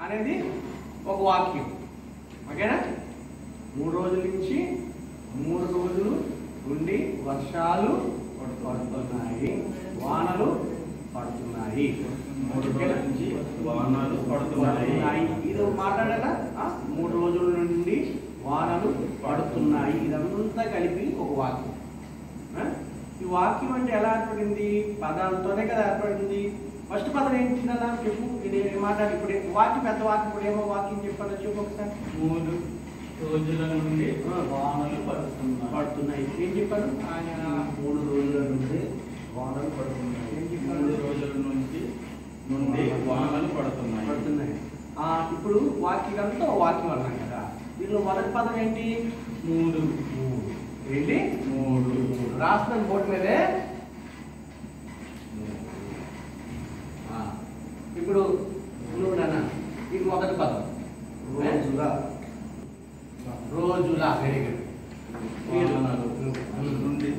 అనేది ఒక వాక్యం. ఓకేనా? 3 రోజుల నుంచి 3 రోజులు నుండి వర్షాలు పడుతున్నాయి, వానలు పడుతున్నాయి. 3 రోజుల నుంచి వానలు పడుతున్నాయి. ఇది మాట్లాడారా? 3 రోజుల నుండి వానలు పడుతున్నాయి. ఇదంతా కలిపి ఒక వాక్యం. ఈ వాక్యం అంటే ఎలా ఏర్పడింది? పదాలతోనే కదా ఏర్పడింది. ఫస్ట్ పదం ఏంటి కదా చెప్పు. ఇది మాట్లాడి ఇప్పుడు వాక్యం పెద్ద వాక్యం. ఇప్పుడు ఏమో వాక్యం చెప్పాలో చెప్పు ఒకసారి. 3 రోజుల నుండి వానలు పడుతున్నాయి. ఏం చెప్పారు ఆయన? 3 రోజుల నుండి వానలు పడుతున్నాయి. ఏం చెప్పారు? 3 రోజుల నుండి వానలు పడుతున్నాయి. ఇప్పుడు వాక్యం అంతా వాక్యం అన్నాం కదా. దీనిలో మొదటి పదం ఏంటి? 3. ఏంటి? 3 రాసిన బోర్డు మీదే. ఇప్పుడు నువ్వు నాన్న ఇది మొదటి పదం. రోజుల వెరీ గుడ్. రోజుల నుండి.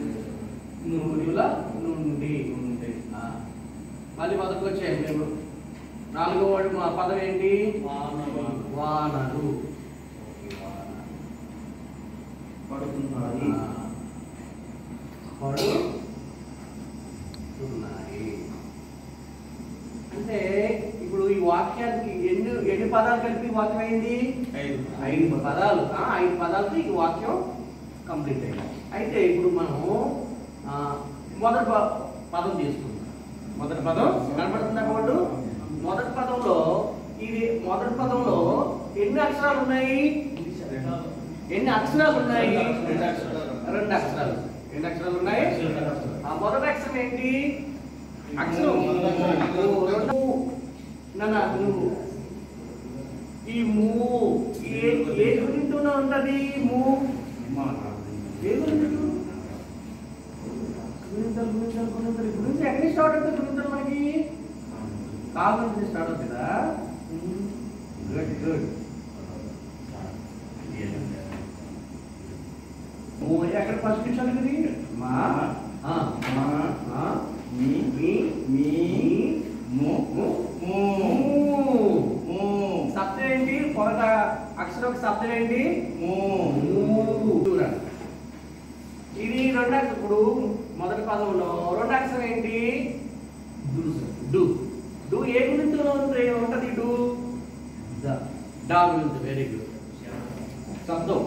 మళ్ళీ మొదటికి వచ్చాయి మేము. 4వ పదం ఏంటి? వానలు పడుతున్నాయి. అంటే ఇప్పుడు ఈ వాక్యానికి ఎన్ని పదాలు కలిపి వాక్యం అయింది? 5 పదాలు. 5 పదాలతో ఈ వాక్యం కంప్లీట్ అయింది. అయితే ఇప్పుడు మనము మొదటి పదం తీసుకుందాం. మొదటి పదం కనపడుతుందా బోర్డు? మొదటి పదంలో ఎన్ని అక్షరాలు ఉన్నాయి? ఎన్ని అక్షరాలు ఉన్నాయి? 2 అక్షరాలు. ఎన్ని అక్షరాలు ఉన్నాయి? మొదటి అక్షరం ఏంటి? అక్షరం నువ్వు. ఈ మూ ఏ గురింటూనే ఉంటది. మూ ఏ గురింటు? గురించి ఎక్కడి స్టార్ట్ అవుతుంది? గురింతలు మనకి కాలు నుంచి స్టార్ట్ అవుతుంది కదా. గుడ్. ఎక్కడ ఫస్ట్ చదివింది? మా శబ్దం ఏంటి? పొరట అక్షరం శబ్దం ఏంటి? ఇది 2 అక్షరం. ఇప్పుడు మొదటి పదంలో 2 అక్షరం ఏంటి? డు. ఏ గురించి ఉంటది? డు డా గురించి. Very good. శబ్దం